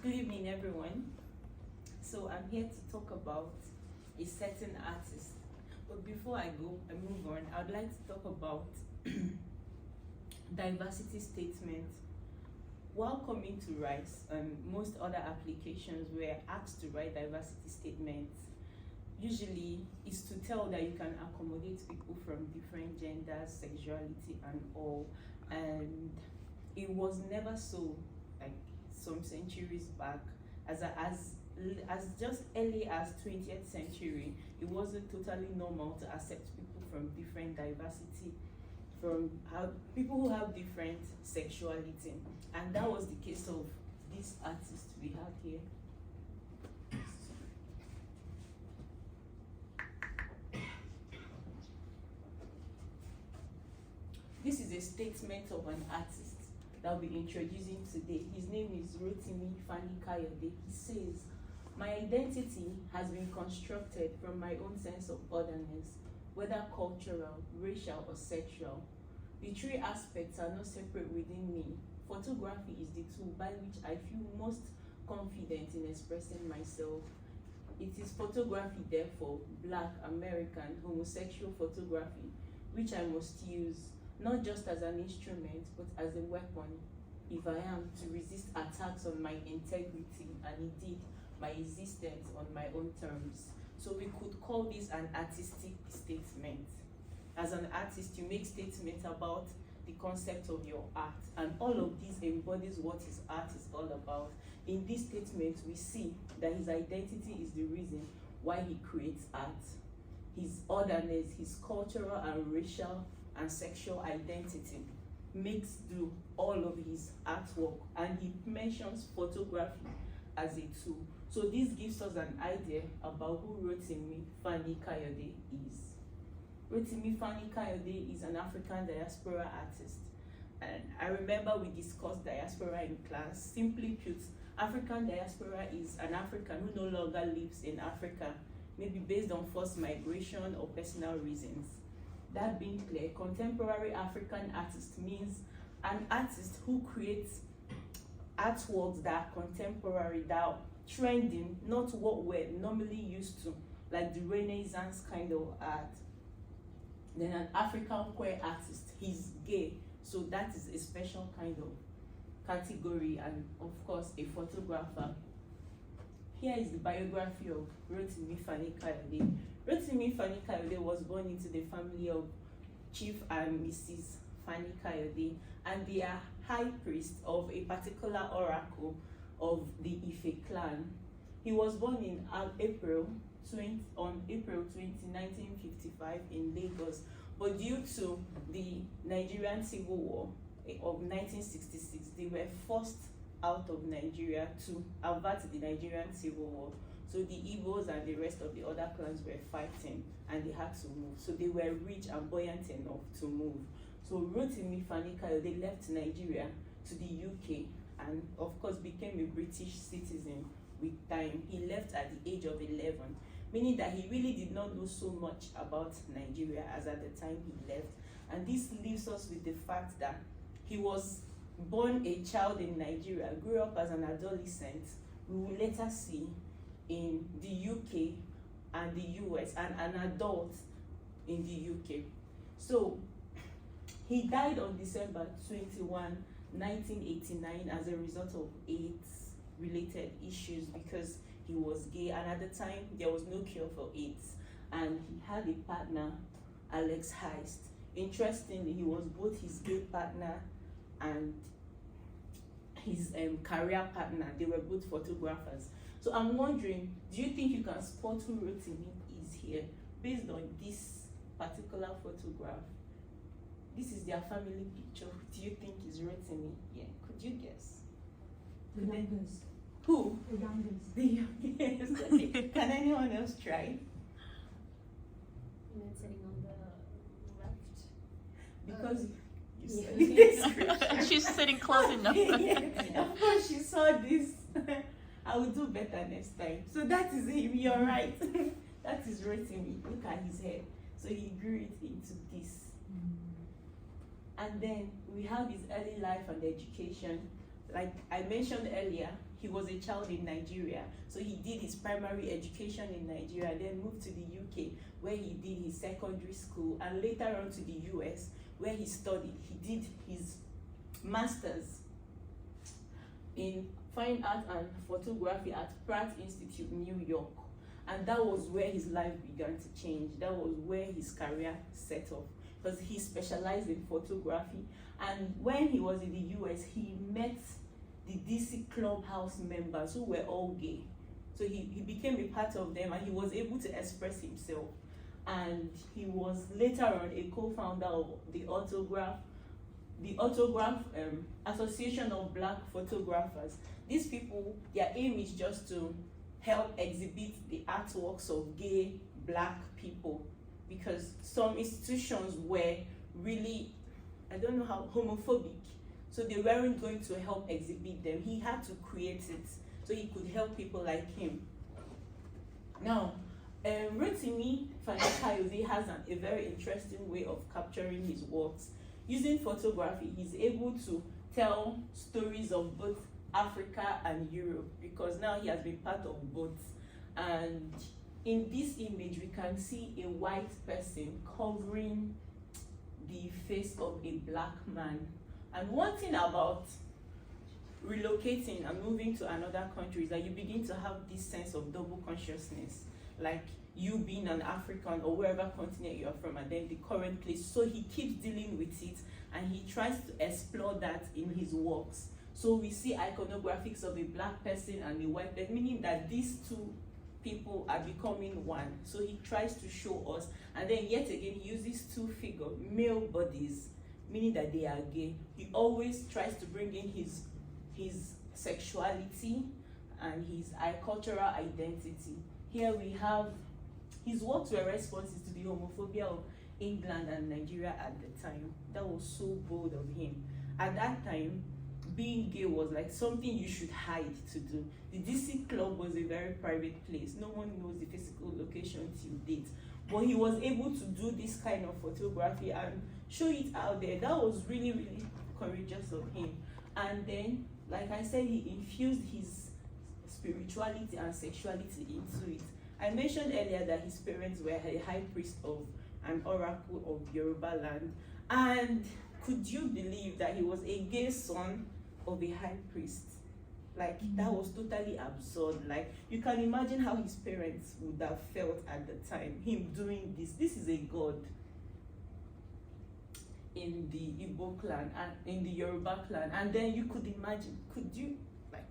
Good evening, everyone. So I'm here to talk about a certain artist. But before I move on, I'd like to talk about diversity statement. While coming to RISE and most other applications were asked to write diversity statements, usually is to tell that you can accommodate people from different genders, sexuality, and all. And it was never so, like some centuries back, as just early as 20th century, it wasn't totally normal to accept people from different diversity, from people who have different sexuality. And that was the case of this artist we have here. This is a statement of an artist that I'll be introducing today. His name is Rotimi Fani-Kayode. He says, "My identity has been constructed from my own sense of otherness, whether cultural, racial, or sexual. The three aspects are not separate within me. Photography is the tool by which I feel most confident in expressing myself. It is photography, therefore, Black, American, homosexual photography, which I must use, not just as an instrument, but as a weapon, if I am to resist attacks on my integrity and indeed my existence on my own terms." So we could call this an artistic statement. As an artist, you make statements about the concept of your art, and all of this embodies what his art is all about. In this statement, we see that his identity is the reason why he creates art. His otherness, his cultural and racial and sexual identity makes do all of his artwork, and he mentions photography as a tool. So this gives us an idea about who Rotimi Fani-Kayode is. Rotimi Fani-Kayode is an African diaspora artist. And I remember we discussed diaspora in class. Simply put, African diaspora is an African who no longer lives in Africa, maybe based on forced migration or personal reasons. That being clear, contemporary African artist means an artist who creates artworks that are contemporary, that are trending, not what we're normally used to, like the Renaissance kind of art. Then an African queer artist, he's gay, so that is a special kind of category, and of course a photographer. Here is the biography of Rotimi Fani-Kayode. Rotimi Fani-Kayode was born into the family of Chief and Mrs. Fani-Kayode, and they are high priest of a particular oracle of the Ife clan. He was born in April 20, 1955 in Lagos, but due to the Nigerian Civil War of 1966, they were forced out of Nigeria to avert the Nigerian Civil War. So the Igbos and the rest of the other clans were fighting, and they had to move. So they were rich and buoyant enough to move. So Rotimi Fani-Kayode left Nigeria to the UK, and of course became a British citizen with time. He left at the age of 11, meaning that he really did not know so much about Nigeria as at the time he left. And this leaves us with the fact that he was born a child in Nigeria, grew up as an adolescent. We will later see in the UK and the US, and an adult in the UK. So he died on December 21, 1989 as a result of AIDS-related issues, because he was gay, and at the time there was no cure for AIDS, and he had a partner, Alex Heist. Interestingly, he was both his gay partner and his career partner. They were both photographers. So I'm wondering, do you think you can spot who Rotimi is here based on this particular photograph? This is their family picture. Do you think is Rotimi? Yeah, could you guess? The youngest. Who? The youngest. The youngest. Okay. Can anyone else try? And then sitting on the left. Because you saw Yeah. this. She's sitting close enough. Yeah, of course she saw this. I will do better next time. So that is him, you're right. That is Rotimi. Look at his hair. So he grew it into this. And then we have his early life and education. Like I mentioned earlier, he was a child in Nigeria. So he did his primary education in Nigeria, then moved to the UK where he did his secondary school, and later on to the US where he studied. He did his master's in fine art and photography at Pratt Institute, New York. And that was where his life began to change. That was where his career set off, because he specialized in photography. And when he was in the US, he met the DC Clubhouse members who were all gay. So he became a part of them, and he was able to express himself. And he was later on a co-founder of the Autograph Association of Black Photographers. These people, their aim is just to help exhibit the artworks of gay Black people, because some institutions were really, I don't know how, homophobic. So they weren't going to help exhibit them. He had to create it so he could help people like him. Now, Rotimi Fani-Kayode has a very interesting way of capturing his works. Using photography, he's able to tell stories of both Africa and Europe, because now he has been part of both. And in this image, we can see a white person covering the face of a Black man. And one thing about relocating and moving to another country is that you begin to have this sense of double consciousness, like you being an African or wherever continent you are from, and then the current place. So he keeps dealing with it, and he tries to explore that in his works. So we see iconographics of a Black person and a white person, meaning that these two people are becoming one. So he tries to show us, and then yet again he uses two figures, male bodies, meaning that they are gay. He always tries to bring in his sexuality and his cultural identity. Here we have his works were responses to the homophobia of England and Nigeria at the time. That was so bold of him. At that time, being gay was like something you should hide to do. The DC Club was a very private place. No one knows the physical location till date. But he was able to do this kind of photography and show it out there. That was really, really courageous of him. And then, like I said, he infused his spirituality and sexuality into it. I mentioned earlier that his parents were a high priest of an oracle of Yoruba land. And could you believe that he was a gay son of a high priest? Like, that was totally absurd. Like, you can imagine how his parents would have felt at the time, him doing this. This is a god in the Igbo clan and in the Yoruba clan. And then you could imagine, could you, like,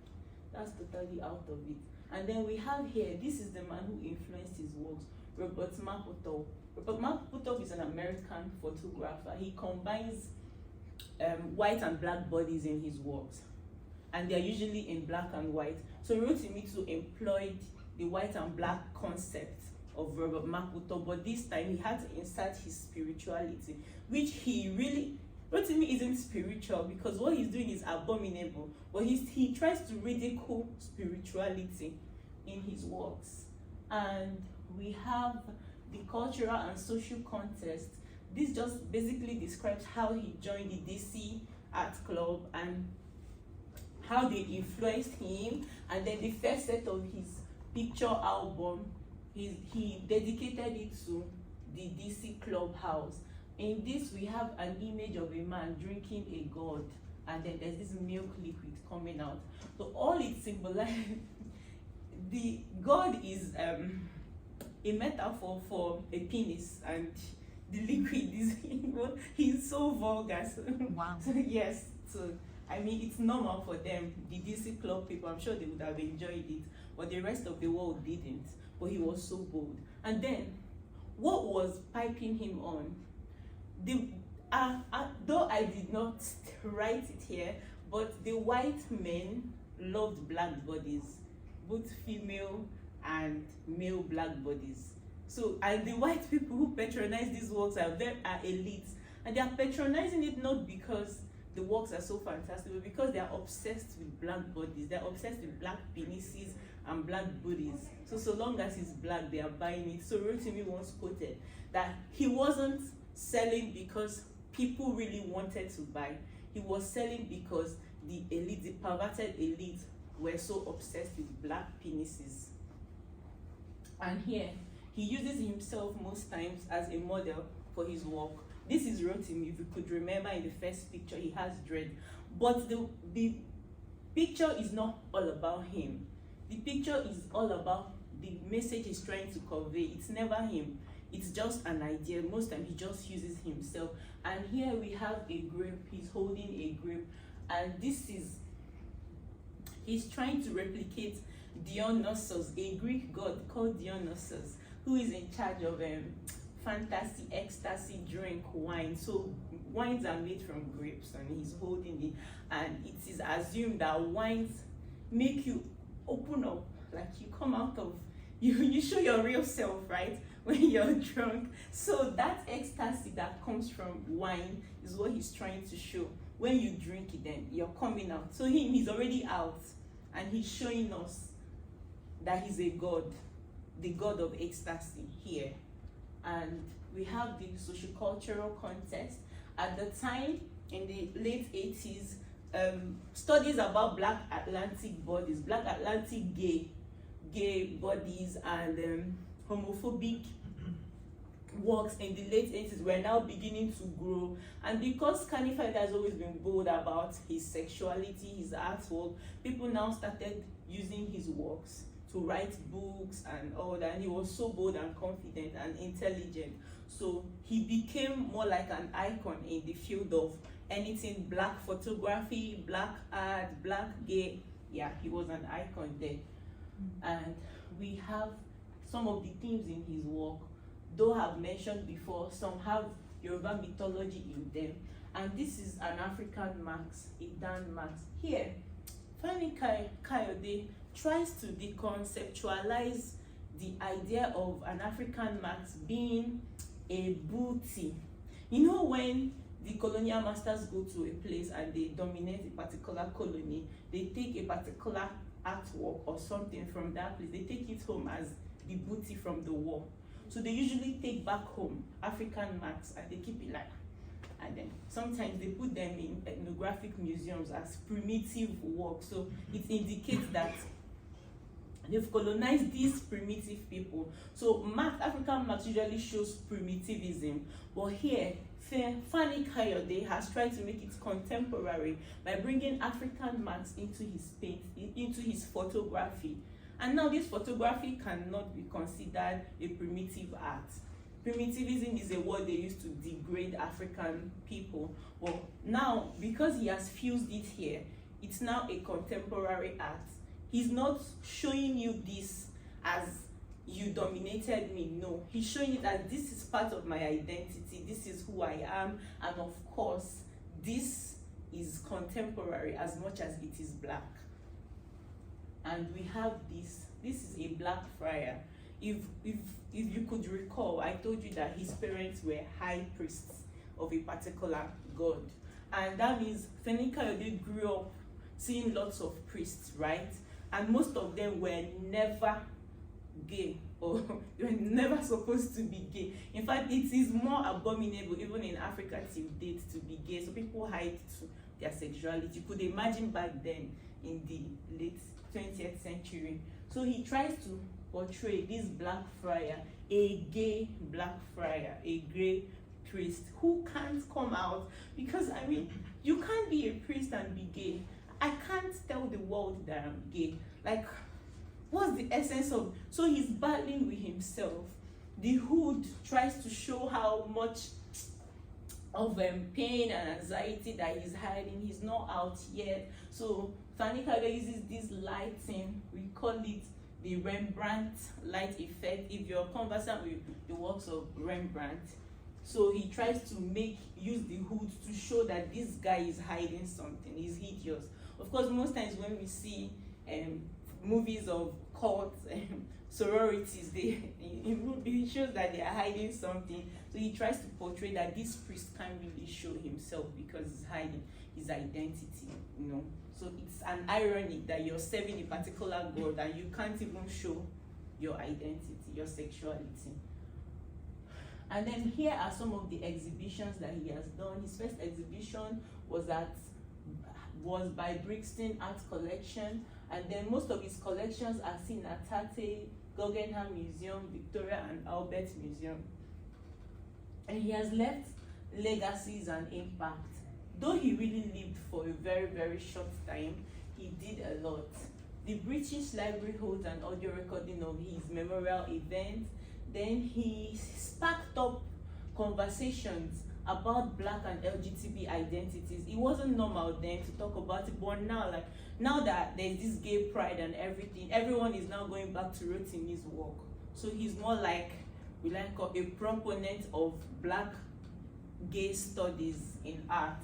that's totally out of it. And then we have here, this is the man who influenced his works, Robert Mapplethorpe. Robert Mapplethorpe is an American photographer. He combines white and Black bodies in his works, and they are usually in black and white. So Rotimi too employed the white and Black concept of Robert Mapplethorpe, but this time he had to insert his spirituality, which he really, Rotimi isn't spiritual because what he's doing is abominable, but he tries to ridicule spirituality in his works. And we have the cultural and social context. This just basically describes how he joined the DC Art Club and how they influenced him. And then the first set of his picture album, he dedicated it to the DC Clubhouse. In this, we have an image of a man drinking a gourd, and then there's this milk liquid coming out. So all it symbolizes, the gourd is a metaphor for a penis, and the liquid is, he's so vulgar. So, wow. So yes, so I mean, it's normal for them, the DC Club people. I'm sure they would have enjoyed it, but the rest of the world didn't. But he was so bold. And then, what was piping him on? Though I did not write it here, but the white men loved Black bodies, both female and male Black bodies. So, and the white people who patronize these works are elites, and they are patronizing it not because the works are so fantastic, but because they are obsessed with Black bodies. They are obsessed with Black penises and Black booties. So long as it's Black, they are buying it. So Rotimi once quoted that he wasn't selling because people really wanted to buy. He was selling because the elite, the perverted elite, were so obsessed with black penises. And here, he uses himself most times as a model for his work. This is Rotimi, if you could remember in the first picture, he has dread. But the picture is not all about him. The picture is all about the message he's trying to convey. It's never him. It's just an idea. Most time he just uses himself. And here we have a grape. He's holding a grape. And he's trying to replicate Dionysus, a Greek god called Dionysus, who is in charge of fantasy, ecstasy, drink, wine. So wines are made from grapes, and he's holding it. And it is assumed that wines make you open up, like you come out of, you show your real self, right? When you're drunk. So that ecstasy that comes from wine is what he's trying to show. When you drink it, then you're coming out. So he's already out, and he's showing us that he's a god, the god of ecstasy here. And we have the sociocultural context. At the time, in the late 80s, studies about Black Atlantic bodies, Black Atlantic gay bodies, and homophobic works in the late 80s were now beginning to grow. And because Fani has always been bold about his sexuality, his artwork, people now started using his works to write books and all that. And he was so bold and confident and intelligent. So he became more like an icon in the field of anything black photography, black art, black gay. Yeah, he was an icon there. And we have some of the themes in his work, though I've mentioned before, some have Yoruba mythology in them. And this is an African mask, a Dan mask. Here, Femi Kayode tries to deconceptualize the idea of an African mask being a booty. You know, when the colonial masters go to a place and they dominate a particular colony, they take a particular artwork or something from that place, they take it home as the booty from the war. So they usually take back home African masks and they keep it like, and then sometimes they put them in ethnographic museums as primitive works. So it indicates that they've colonized these primitive people. So African marks usually shows primitivism, but here Fani Kayode has tried to make it contemporary by bringing African marks into his paint, into his photography. And now this photography cannot be considered a primitive art. Primitivism is a word they used to degrade African people. But now, because he has fused it here, it's now a contemporary art. He's not showing you this as you dominated me. No, he's showing it as this is part of my identity. This is who I am. And of course, this is contemporary as much as it is black. And we have this is a black friar. If you could recall, I told you that his parents were high priests of a particular god. And that means Femi Kayode grew up seeing lots of priests, right? And most of them were never gay, or they were never supposed to be gay. In fact, it is more abominable, even in Africa till date, to be gay. So people hide their sexuality. You could imagine back then in the late 20th century. So he tries to portray this black friar, a gay black friar, a gay priest who can't come out, because I mean, you can't be a priest and be gay. I can't tell the world that I'm gay. Like, what's the essence of? So he's battling with himself. The hood tries to show how much of pain and anxiety that he's hiding. He's not out yet. So Fani Kayode uses this lighting. We call it the Rembrandt light effect. If you're conversant with the works of Rembrandt, so he tries to use the hood to show that this guy is hiding something. He's hideous. Of course, most times when we see movies of cults, sororities, it shows that they are hiding something. So he tries to portray that this priest can't really show himself because he's hiding his identity, you know. So it's an irony that you're serving a particular god and you can't even show your identity, your sexuality. And then here are some of the exhibitions that he has done. His first exhibition was by Brixton Art Collection. And then most of his collections are seen at Tate, Guggenheim Museum, Victoria and Albert Museum. And he has left legacies and impact. Though he really lived for a very, very short time, he did a lot. The British Library holds an audio recording of his memorial event. Then he sparked up conversations about Black and LGBT identities. It wasn't normal then to talk about it, but now that there's this gay pride and everything, everyone is now going back to Rotimi's work. So he's more like, a proponent of Black gay studies in art.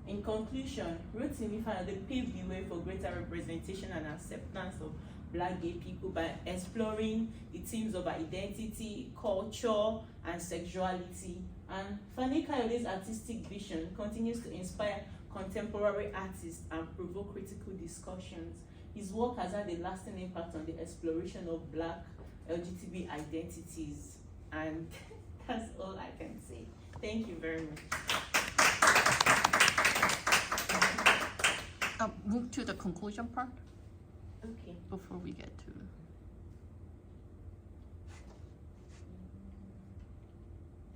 In conclusion, Rotimi Fani-Kayode paved the way for greater representation and acceptance of Black gay people by exploring the themes of identity, culture, and sexuality. And Fani-Kayode's artistic vision continues to inspire contemporary artists and provoke critical discussions. His work has had a lasting impact on the exploration of Black LGBT identities. And that's all I can say. Thank you very much. Move to the conclusion part Okay. before we get to.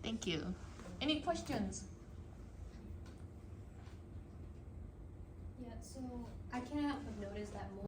Thank you. Any questions? Yeah, so I can't help but notice that most